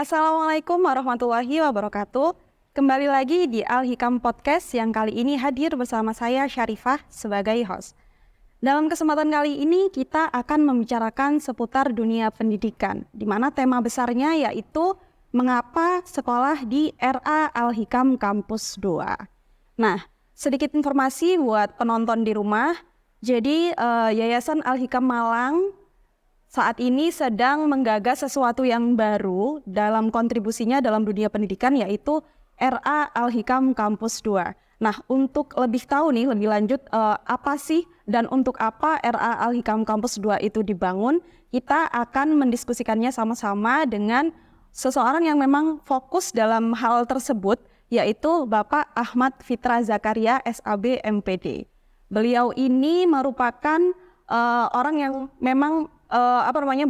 Assalamualaikum warahmatullahi wabarakatuh. Kembali lagi di Al-Hikam Podcast yang kali ini hadir bersama saya Syarifah sebagai host. Dalam kesempatan kali ini kita akan membicarakan seputar dunia pendidikan, di mana tema besarnya yaitu mengapa sekolah di RA Al-Hikam Kampus 2. Nah, sedikit informasi buat penonton di rumah. Jadi Yayasan Al-Hikam Malang saat ini sedang menggagas sesuatu yang baru dalam kontribusinya dalam dunia pendidikan, yaitu RA Al-Hikam Kampus 2. Nah, untuk lebih tahu nih lebih lanjut apa sih dan untuk apa RA Al-Hikam Kampus 2 itu dibangun, kita akan mendiskusikannya sama-sama dengan seseorang yang memang fokus dalam hal tersebut, yaitu Bapak Ahmad Fitra Zakaria, SAB MPD. Beliau ini merupakan orang yang memang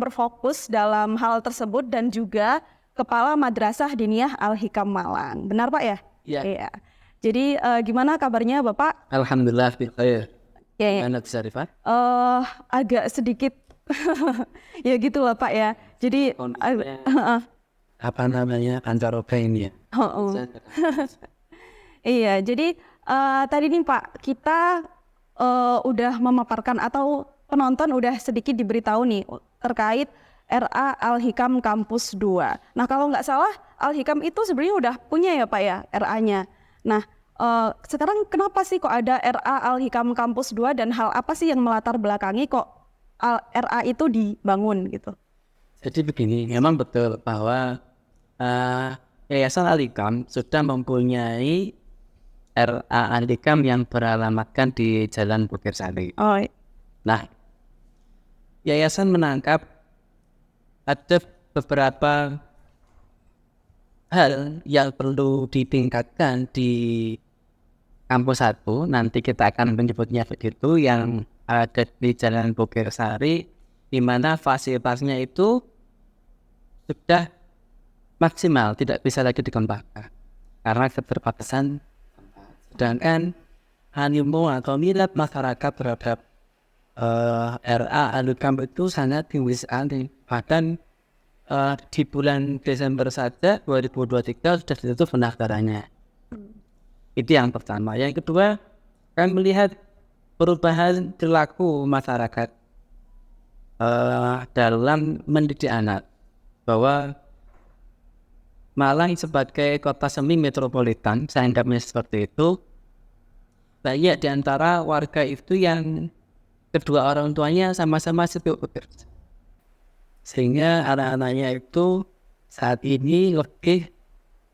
berfokus dalam hal tersebut dan juga Kepala Madrasah Diniyah Al-Hikam Malang. Benar Pak ya? Iya. Jadi gimana kabarnya Bapak? Alhamdulillah baik. Gimana Syarifah? Agak sedikit ya gitu lah Pak ya. Jadi Pancaroba ini ya. Iya, jadi tadi nih Pak, kita udah memaparkan atau penonton udah sedikit diberitahu nih terkait RA Al-Hikam Kampus 2. Nah, kalau nggak salah Al-Hikam itu sebenarnya udah punya ya Pak ya RA-nya. Nah, sekarang kenapa sih kok ada RA Al-Hikam Kampus 2 dan hal apa sih yang melatar belakangi kok RA itu dibangun gitu? Jadi begini, memang betul bahwa Yayasan Al-Hikam sudah mempunyai RA Al-Hikam yang beralamatkan di Jalan Bukir Sari. Oh. Nah, yayasan menangkap ada beberapa hal yang perlu ditingkatkan di kampus 1, nanti kita akan menyebutnya begitu, yang ada di Jalan Bukir Sari, di mana fasilitasnya itu sudah maksimal, tidak bisa lagi dikembangkan karena keterbatasan. Sedangkan animo atau minat masyarakat terhadap RA Al-Hikam itu sangat tinggi sekali. Bahkan di bulan Desember saja 2023 sudah ditutup pendaftarannya. Itu yang pertama. Yang kedua, kan melihat perubahan perilaku masyarakat dalam mendidik anak, bahwa Malang sebagai kota semi metropolitan, saya anggapnya seperti itu, banyak di antara warga itu yang kedua orang tuanya sama-sama sibuk bekerja, sehingga anak-anaknya itu saat ini lebih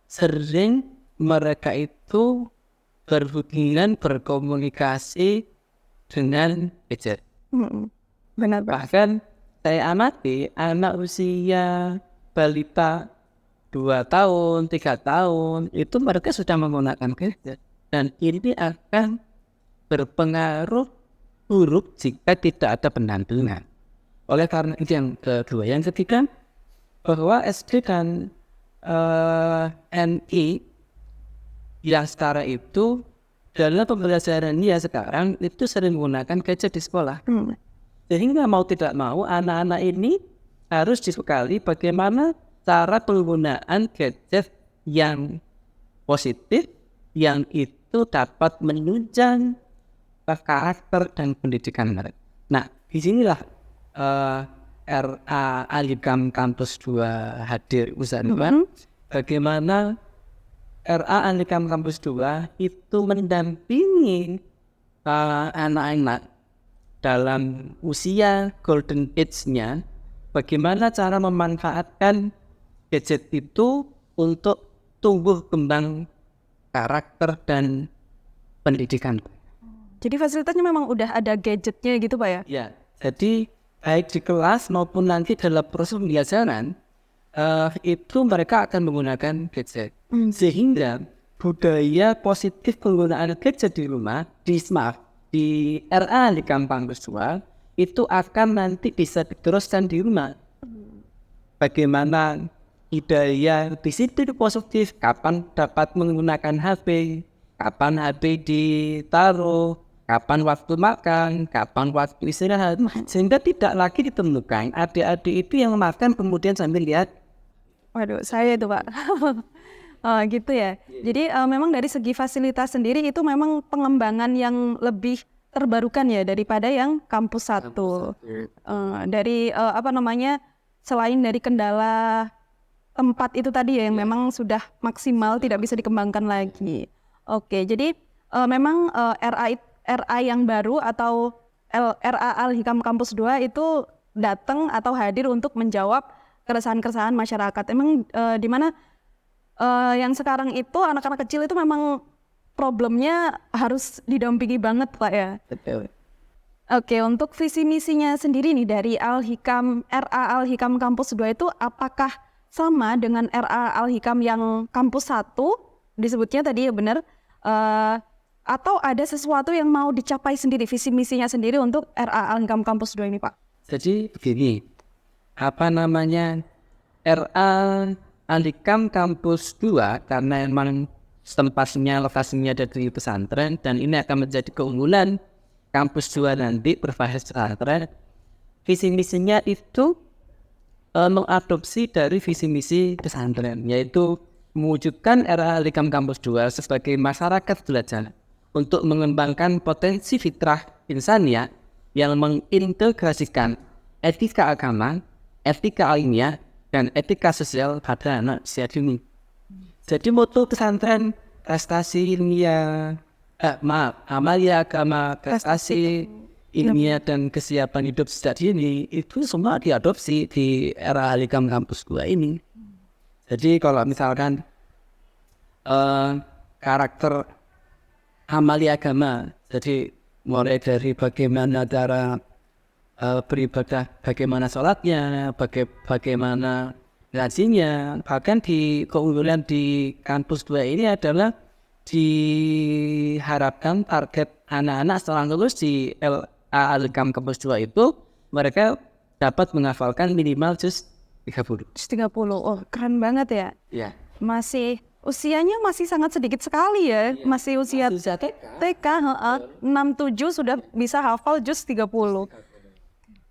sering mereka itu berhubungan, berkomunikasi dengan gadget. Benar. Bahkan saya amati anak usia balita 2 tahun, 3 tahun itu mereka sudah menggunakan gadget, dan ini akan berpengaruh buruk jika tidak ada pendampingan. Oleh karena itu yang kedua. Yang ketiga, bahwa SD dan NI yang sekarang itu dalam pembelajaran dia sekarang itu sering menggunakan gadget di sekolah. Sehingga mau tidak mau anak-anak ini harus dibekali bagaimana cara penggunaan gadget yang positif, yang itu dapat menunjang karakter dan pendidikan mereka. Nah, disinilah RA Al-Hikam Kampus 2 hadir usahawan. Bagaimana RA Al-Hikam Kampus 2 itu mendampingi anak-anak dalam usia golden age-nya, bagaimana cara memanfaatkan gadget itu untuk tumbuh kembang karakter dan pendidikan. Jadi fasilitasnya memang udah ada gadgetnya gitu Pak ya? Ya, jadi baik di kelas maupun nanti dalam proses pembelajaran itu mereka akan menggunakan gadget. Sehingga budaya positif penggunaan gadget di rumah, di RA di Kampus 2 itu akan nanti bisa diteruskan di rumah. Bagaimana budaya disiplin positif, kapan dapat menggunakan HP, kapan HP ditaruh, kapan waktu makan, kapan waktu istirahat, sehingga tidak lagi ditemukan adik-adik itu yang makan kemudian sambil lihat. Waduh, saya itu Pak. Oh, gitu ya. Jadi memang dari segi fasilitas sendiri itu memang pengembangan yang lebih terbarukan ya daripada yang kampus satu. Dari apa namanya, selain dari kendala tempat itu tadi ya yang memang sudah maksimal tidak bisa dikembangkan lagi. Oke, jadi memang RA yang baru atau RA Al-Hikam Kampus 2 itu datang atau hadir untuk menjawab keresahan-keresahan masyarakat. Emang di mana yang sekarang itu anak-anak kecil itu memang problemnya harus didampingi banget Pak ya. Betul. Oke, untuk visi misinya sendiri nih dari RA Al-Hikam Kampus 2 itu apakah sama dengan RA Al-Hikam yang Kampus 1 disebutnya tadi ya benar, atau ada sesuatu yang mau dicapai sendiri, visi misinya sendiri untuk RA Al-Hikam Kampus 2 ini Pak? Jadi begini, RA Al-Hikam Kampus 2 karena emang tempatnya, lokasinya ada di pesantren dan ini akan menjadi keunggulan Kampus 2 nanti berbasis pesantren. Visi misinya itu mengadopsi dari visi misi pesantren, yaitu mewujudkan RA Al-Hikam Kampus 2 sebagai masyarakat belajar untuk mengembangkan potensi fitrah insaniyah yang mengintegrasikan etika agama, etika ilmiah, dan etika sosial pada anak usia dini. Jadi moto pesantren prestasi ilmiah, amalia agama, prestasi ilmiah dan kesiapan hidup sejak dini itu semua diadopsi di RA Al-Hikam Kampus 2 ini. Jadi kalau misalkan karakter amalia agama, jadi mulai dari bagaimana cara beribadah, bagaimana sholatnya, bagaimana ngajinya, bahkan di keunggulan di kampus 2 ini adalah diharapkan target anak-anak setelah lulus di Al-Hikam Kampus 2 itu mereka dapat menghafalkan minimal juz 30. Juz 30, oh keren banget ya. Ya. Usianya masih sangat sedikit sekali ya, masih usia TK, 6-7 sudah bisa hafal juz 30.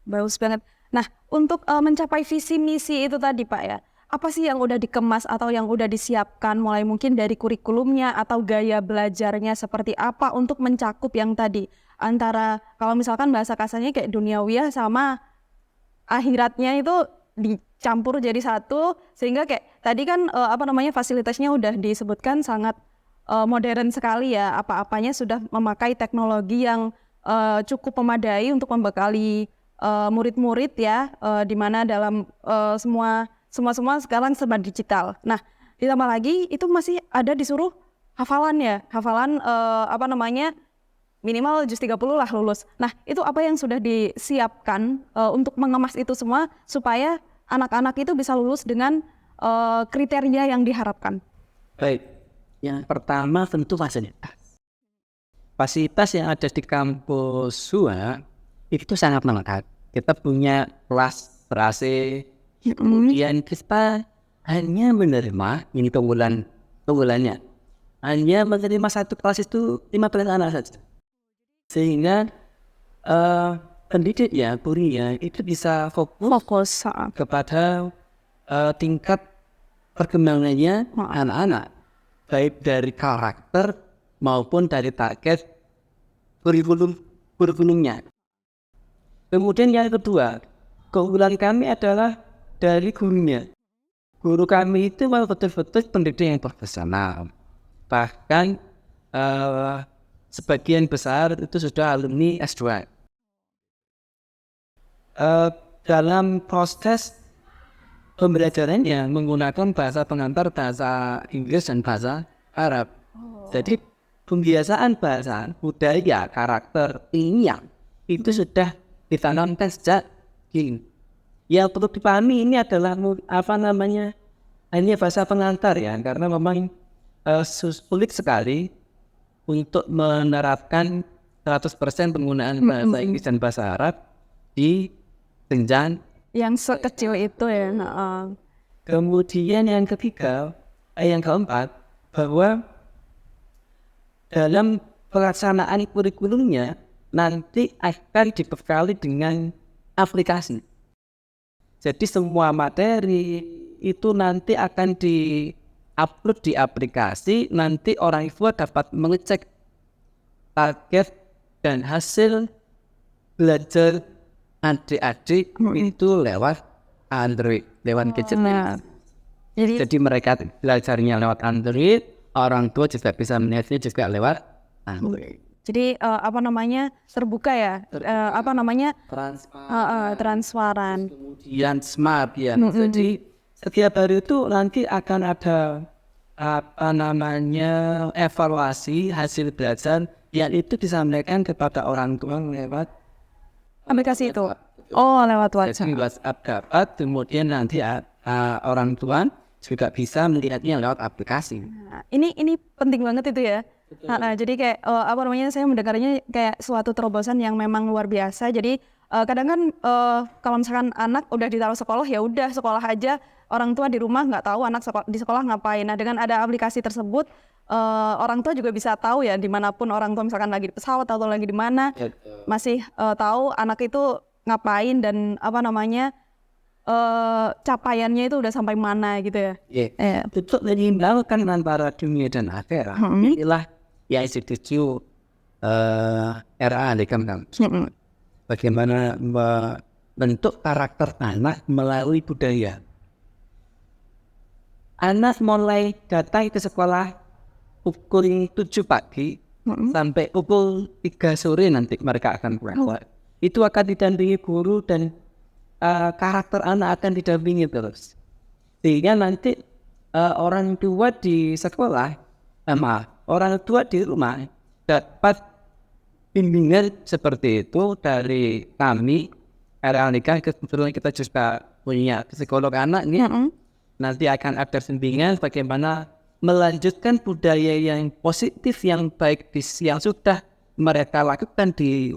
Bagus banget. Nah, untuk mencapai visi misi itu tadi Pak ya, apa sih yang udah dikemas atau yang udah disiapkan mulai mungkin dari kurikulumnya atau gaya belajarnya seperti apa untuk mencakup yang tadi antara kalau misalkan bahasa kasarnya kayak duniawiyah sama akhiratnya itu dicampur jadi satu sehingga kayak tadi kan fasilitasnya udah disebutkan sangat modern sekali ya, apa-apanya sudah memakai teknologi yang cukup memadai untuk membekali murid-murid ya, di mana dalam semua sekarang serba digital. Nah, ditambah lagi itu masih ada disuruh hafalan ya, minimal juz 30 lah lulus. Nah, itu apa yang sudah disiapkan untuk mengemas itu semua supaya anak-anak itu bisa lulus dengan kriteria yang diharapkan? Baik, yang pertama tentu fasilitas. Fasilitas yang ada di kampus SUA itu sangat lengkap. Kita punya kelas ber-AC, kemudian kita hanya menerima, ini keunggulannya, hanya menerima satu kelas itu 15 anak saja. Sehingga pendidik ya, gurunya itu bisa fokus kepada tingkat perkembangannya anak-anak, baik dari karakter maupun dari target kurikulumnya. Kemudian yang kedua, keunggulan kami adalah dari gurunya. Guru kami itu betul-betul pendidik yang profesional. Bahkan sebagian besar itu sudah alumni S2. Dalam proses pembelajarannya menggunakan bahasa pengantar, bahasa Inggris dan bahasa Arab. Jadi pembiasaan bahasa, budaya, karakter, ilmiah itu sudah ditanamkan sejak dini. Yang perlu dipahami ini adalah hanya bahasa pengantar ya, karena memang sulit sekali untuk menerapkan 100% penggunaan bahasa Inggris dan bahasa Arab di jenjang yang sekecil itu ya. Kemudian yang keempat, bahwa dalam pelaksanaan kurikulumnya nanti akan dibekali dengan aplikasi. Jadi semua materi, itu nanti akan di-upload di aplikasi, nanti orang tua dapat mengecek target dan hasil belajar adik-adik itu lewat Android, lewat gadget. Jadi mereka belajarnya lewat Android, orang tua juga bisa melihatnya juga lewat Android. Jadi terbuka ya, transparan. Kemudian smart ya. Jadi setiap hari itu nanti akan ada evaluasi hasil belajar yang itu disampaikan kepada orang tua lewat aplikasi itu. Oh, lewat WhatsApp. Jadi WhatsApp dapat, kemudian nanti orang tua juga bisa melihatnya lewat aplikasi. Nah, ini penting banget itu ya. Jadi kayak saya mendengarnya kayak suatu terobosan yang memang luar biasa. Jadi kadang kan kalau misalkan anak udah ditaruh sekolah, ya udah sekolah aja, orang tua di rumah nggak tahu anak di sekolah ngapain. Nah, dengan ada aplikasi tersebut orang tua juga bisa tahu ya, dimanapun orang tua misalkan lagi di pesawat atau lagi di mana, masih tahu anak itu ngapain dan capaiannya itu udah sampai mana gitu ya. Untuk menyeimbangkan antara dunia dan akhirat, inilah ya institusi RA Hikam Kampus. Bagaimana membentuk karakter anak melalui budaya. Anak mulai datang ke sekolah pukul 7 pagi sampai pukul 3 sore nanti mereka akan pulang. Itu akan didampingi guru dan karakter anak akan didampingi terus. Sehingga nanti orang tua di sekolah, orang tua di rumah dapat bimbingan seperti itu dari kami. Kebetulan kita juga punya psikolog anak nih. Nanti akan ada bimbingan bagaimana melanjutkan budaya yang positif, yang baik yang sudah mereka lakukan di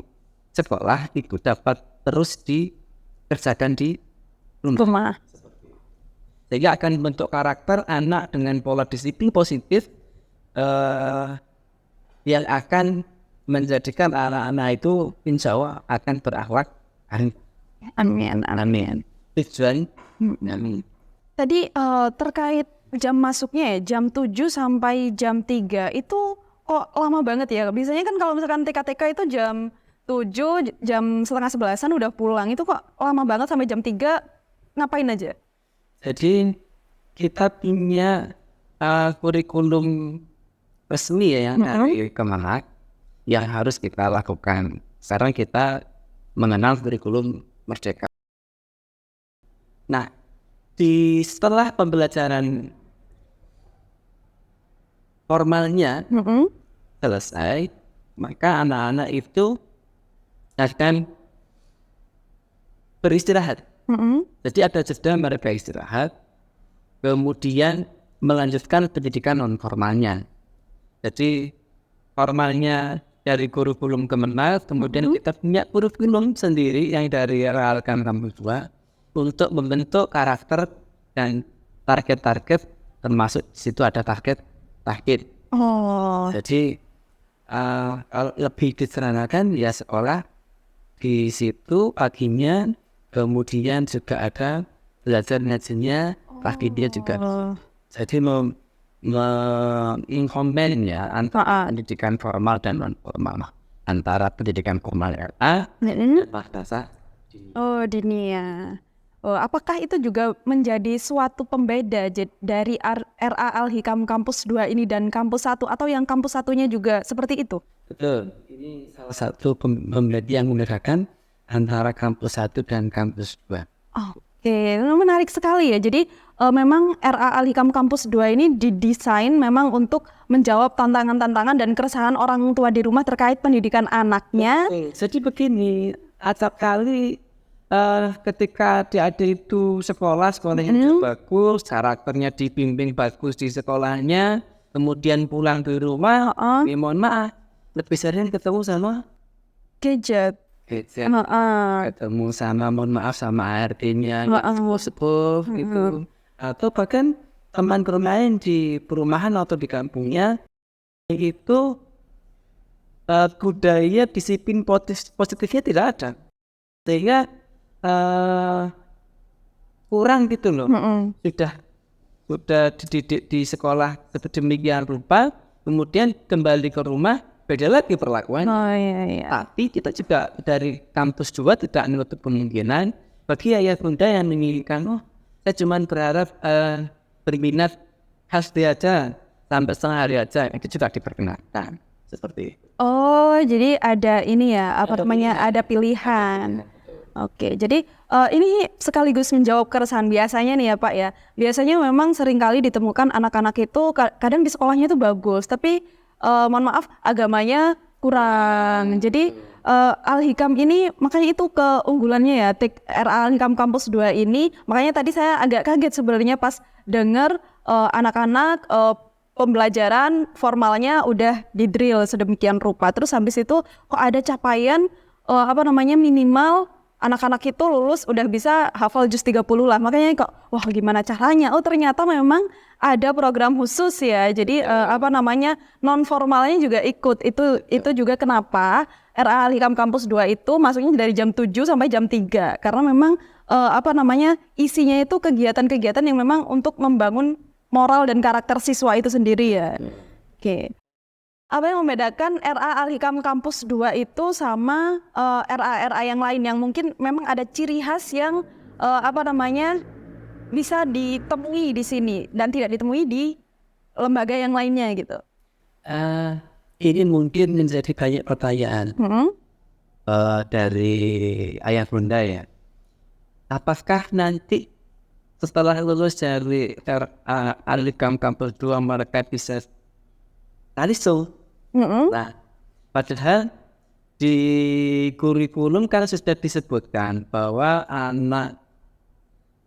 sekolah itu dapat terus dikerjakan di rumah. Sehingga akan membentuk karakter anak dengan pola disiplin positif yang akan menjadikan anak-anak itu insya Allah akan berakhlak. Amin. Tujuan. Amin. Tadi terkait jam masuknya ya, jam 7 sampai jam 3 itu kok lama banget ya? Biasanya kan kalau misalkan TK-TK itu jam 7, jam setengah 11-an udah pulang. Itu kok lama banget sampai jam 3, ngapain aja? Jadi kita punya kurikulum resmi ya dari Kemenak yang harus kita lakukan. Sekarang kita mengenal kurikulum Merdeka. Nah, setelah pembelajaran formalnya selesai, maka anak-anak itu akan beristirahat. Jadi ada jeda mereka istirahat, kemudian melanjutkan pendidikan non formalnya. Jadi formalnya dari kurikulum Kemenak, kemudian kita punya kurikulum sendiri yang dari Realkan Kampus 2 untuk membentuk karakter dan target-target, termasuk di situ ada target. Jadi kalau lebih disederhanakan ya sekolah di situ paginya, kemudian juga ada belajar ngajinya paginya juga. Jadi menginkombin ya antara pendidikan formal dan non formal, antara pendidikan formal RA dan madrasah diniyah. Apakah itu juga menjadi suatu pembeda dari RA Al-Hikam Kampus 2 ini dan Kampus 1, atau yang Kampus 1-nya juga seperti itu? Betul, ini salah satu pembeda yang membedakan antara Kampus 1 dan Kampus 2. Oke, menarik sekali ya. Jadi memang RA Al-Hikam Kampus 2 ini didesain memang untuk menjawab tantangan-tantangan dan keresahan orang tua di rumah terkait pendidikan anaknya. Jadi begini, acap kali ketika adik itu sekolahnya bagus, karakternya dibimbing bagus di sekolahnya, kemudian pulang ke rumah, mohon maaf, lebih sering ketemu sama gadget. Ketemu sama, mohon maaf, sama ART-nya, sepuh gitu, atau bahkan teman bermain di perumahan atau di kampungnya itu budaya disiplin positifnya tidak ada, sehingga kurang gitu loh. Mm-mm. Sudah dididik di sekolah sedemikian rupa, kemudian kembali ke rumah beda lagi perlakuan. Oh iya. Tapi kita juga dari kampus 2 tidak menutup kemungkinan bagi ayah bunda yang menginginkan, saya cuma berharap berminat HD aja sampai setengah hari aja, itu juga diperkenankan seperti itu. Oh, jadi ada ini ya, apa namanya, ada pilihan. Oke, jadi ini sekaligus menjawab keresahan biasanya nih ya Pak ya. Biasanya memang seringkali ditemukan anak-anak itu kadang di sekolahnya itu bagus, tapi mohon maaf agamanya kurang. Jadi Al-Hikam ini makanya itu keunggulannya ya, RA Al-Hikam Kampus 2 ini. Makanya tadi saya agak kaget sebenarnya pas dengar anak-anak pembelajaran formalnya udah di drill sedemikian rupa. Terus habis itu kok ada capaian minimal anak-anak itu lulus udah bisa hafal juz 30 lah. Makanya kok wah gimana caranya? Oh ternyata memang ada program khusus ya. Jadi non formalnya juga ikut. Itu juga kenapa RA Al-Hikam Kampus 2 itu masuknya dari jam 7 sampai jam 3. Karena memang isinya itu kegiatan-kegiatan yang memang untuk membangun moral dan karakter siswa itu sendiri ya. Oke. Apa yang membedakan RA Al-Hikam Kampus 2 itu sama RA-RA yang lain yang mungkin memang ada ciri khas yang bisa ditemui di sini dan tidak ditemui di lembaga yang lainnya gitu? Ini mungkin menjadi banyak pertanyaan dari ayah bunda ya. Apakah nanti setelah lulus dari RA Al-Hikam Kampus 2 mereka bisa taliso? Nah, padahal di kurikulum kan sudah disebutkan bahwa anak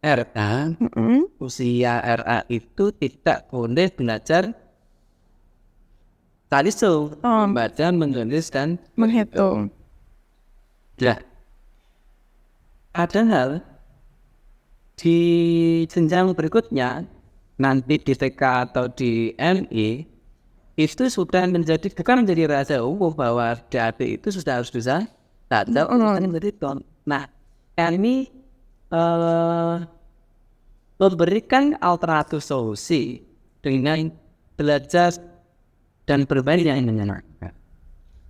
RA, usia RA itu tidak boleh belajar taliso, membaca, menulis, dan Menghitung. Nah, padahal di jenjang berikutnya, nanti di TK atau di MI, itu sudah bukan menjadi rahasia umum bahwa adik itu sudah harus bisa baca, menghitung. Nah, kami memberikan alternatif solusi dengan belajar dan bermain yang menyenangkan.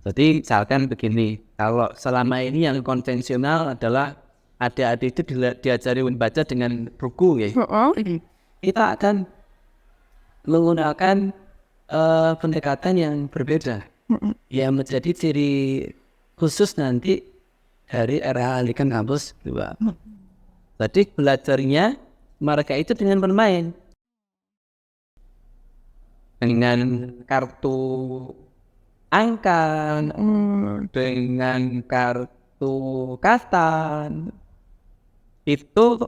Jadi misalkan begini, kalau selama ini yang konvensional adalah adik-adik itu diajari membaca dengan buku ya. Kita akan menggunakan pendekatan yang berbeda, yang menjadi ciri khusus nanti dari RA Al-Hikam Kampus 2. Jadi belajarnya mereka itu dengan bermain, dengan kartu angka, dengan kartu kata. Itu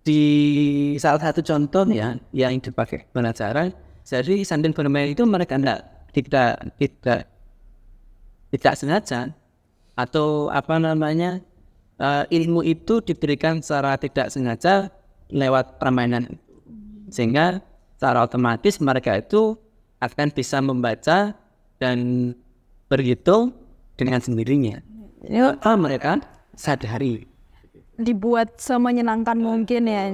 di salah satu contoh ya yang dipakai pelajaran. Jadi sambil bermain itu mereka tidak sengaja atau ilmu itu diberikan secara tidak sengaja lewat permainan, sehingga secara otomatis mereka itu akan bisa membaca dan berhitung dengan sendirinya. Mereka sadari. Dibuat semenyenangkan mungkin ya.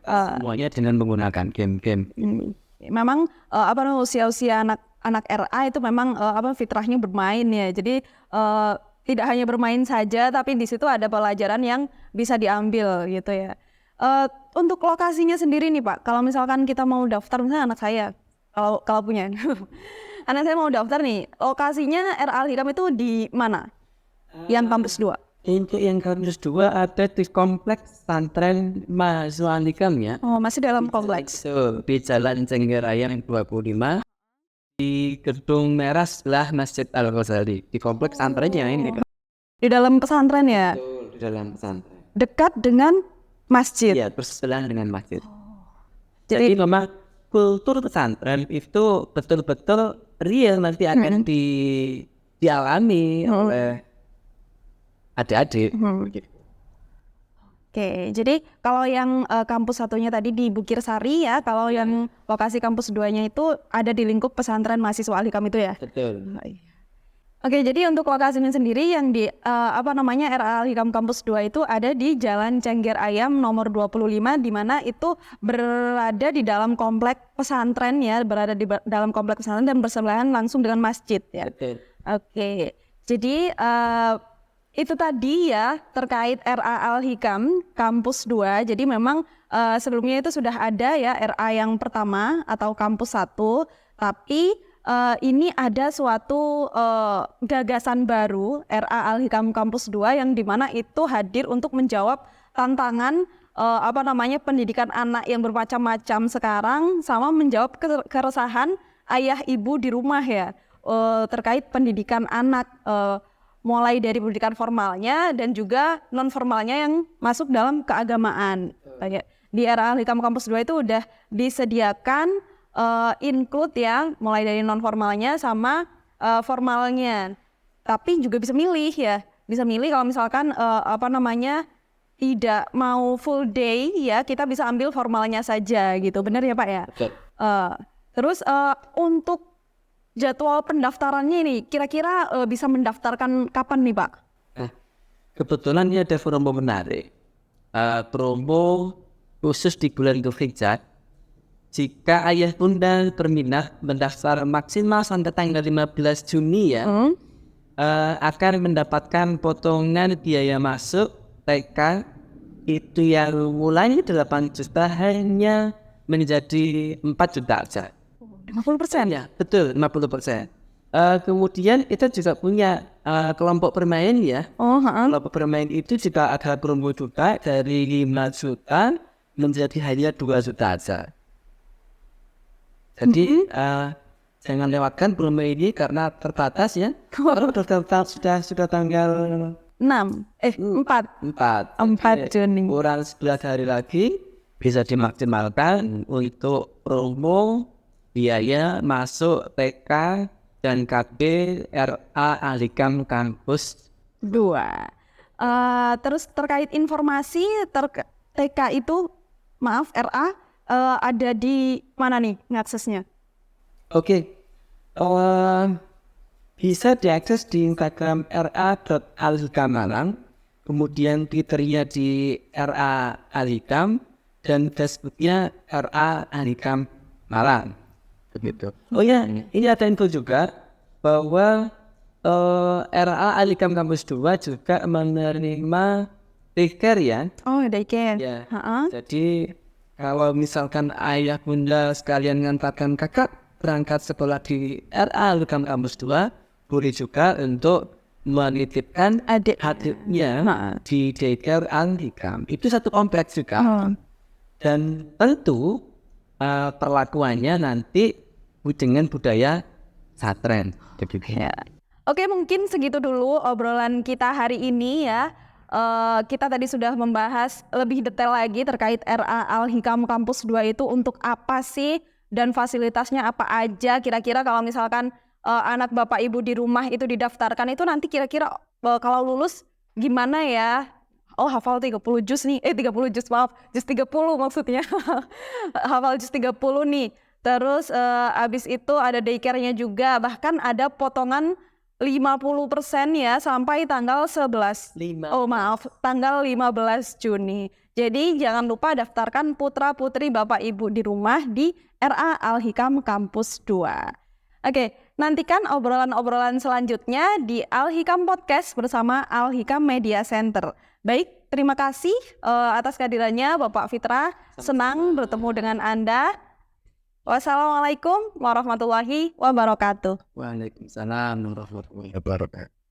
Semuanya dengan menggunakan game-game. Memang usia-usia anak RA itu memang fitrahnya bermain ya. Jadi tidak hanya bermain saja, tapi di situ ada pelajaran yang bisa diambil gitu ya. Untuk lokasinya sendiri nih Pak, kalau misalkan kita mau daftar, misalnya anak saya, kalau punya, anak saya mau daftar nih, lokasinya RA Al-Hikam itu di mana? Yang Kampus 2? Untuk yang Kampus 2 ada di kompleks pesantren Mahasiswa Al-Hikam ya. Oh, masih dalam kompleks. Di Jalan Cenggeraya 25, di gedung merah sebelah Masjid Al-Ghazali, di kompleks pesantrennya ini. Di dalam pesantren ya? Betul, di dalam pesantren. Dekat dengan masjid? Iya, bersebelahan dengan masjid. Jadi memang kultur pesantren itu betul-betul real nanti akan dialami oleh adik-adik. Oke, jadi kalau yang kampus satunya tadi di Bukirsari ya, kalau yang lokasi kampus 2-nya itu ada di lingkup pesantren mahasiswa Al-Hikam itu ya? Betul. Oke, jadi untuk lokasinya sendiri yang di RA Al-Hikam Kampus 2 itu ada di Jalan Cengger Ayam nomor 25, di mana itu berada di dalam komplek pesantren ya, berada di dalam komplek pesantren dan bersebelahan langsung dengan masjid ya. Betul. Oke. Jadi itu tadi ya terkait RA Al-Hikam Kampus 2. Jadi memang sebelumnya itu sudah ada ya RA yang pertama atau Kampus 1, tapi ini ada suatu gagasan baru RA Al-Hikam Kampus 2 yang dimana itu hadir untuk menjawab tantangan pendidikan anak yang bermacam-macam sekarang, sama menjawab keresahan ayah ibu di rumah ya terkait pendidikan anak, mulai dari pendidikan formalnya dan juga non formalnya yang masuk dalam keagamaan. Di RA Al-Hikam Kampus 2 itu udah disediakan include ya, mulai dari non formalnya sama formalnya. Tapi juga bisa milih ya, bisa milih kalau misalkan tidak mau full day ya, kita bisa ambil formalnya saja gitu, benar ya Pak ya? Betul. Terus untuk jadwal pendaftarannya ini kira-kira bisa mendaftarkan kapan nih Pak? Nah, kebetulan ini ada promo menarik, promo khusus di bulan Dzulhijjah. Jika ayah bunda berminat mendaftar maksimal sampai tanggal 15 Juni ya, akan mendapatkan potongan biaya masuk TK itu yang mulai 8 juta hanya menjadi 4 juta saja. 50%? Ya, betul, 50%. Kemudian kita juga punya kelompok bermain ya. Kelompok bermain itu juga ada promo juga dari 5 juta menjadi hanya 2 juta saja. Jadi jangan lewatkan promo ini karena terbatas ya. Kalau sudah tanggal 4 Juni. Kurang 11 hari lagi bisa dimaksimalkan untuk promo biaya masuk TK dan KB RA Al-Hikam Kampus 2. Terus terkait informasi TK itu, maaf RA, ada di mana nih ngaksesnya? Oke. Bisa diakses di Instagram ra.alhikam Malang, kemudian Twitternya di RA Al-Hikam, dan Facebooknya RA Al-Hikam Malang. Begitu. Oh ya, ini ada info juga bahwa RA Al-Hikam Kampus 2 juga menerima daycare ya. Oh, daycare. Ya. Jadi kalau misalkan ayah bunda sekalian ngantarkan kakak berangkat sekolah di RA Al-Hikam Kampus 2, boleh juga untuk menitipkan adiknya di daycare Al-Hikam. Itu satu kompleks juga. Dan tentu perlakuannya nanti dengan budaya pesantren. Oke, mungkin segitu dulu obrolan kita hari ini ya. Kita tadi sudah membahas lebih detail lagi terkait RA Al-Hikam Kampus 2 itu untuk apa sih dan fasilitasnya apa aja. Kira-kira kalau misalkan anak bapak ibu di rumah itu didaftarkan itu nanti kira-kira kalau lulus gimana ya? Oh, hafal 30 juz nih. 30 juz, maaf. Juz 30 maksudnya. Hafal juz 30 nih. Terus abis itu ada daycare-nya juga. Bahkan ada potongan 50% ya sampai tanggal 11. Tanggal 15 Juni. Jadi jangan lupa daftarkan putra-putri Bapak Ibu di rumah di RA Al-Hikam Kampus 2. Oke, nantikan obrolan-obrolan selanjutnya di Al-Hikam Podcast bersama Al-Hikam Media Center. Baik, terima kasih atas kehadirannya Bapak Fitra. Senang bertemu dengan Anda. Wassalamualaikum warahmatullahi wabarakatuh. Waalaikumsalam warahmatullahi wabarakatuh.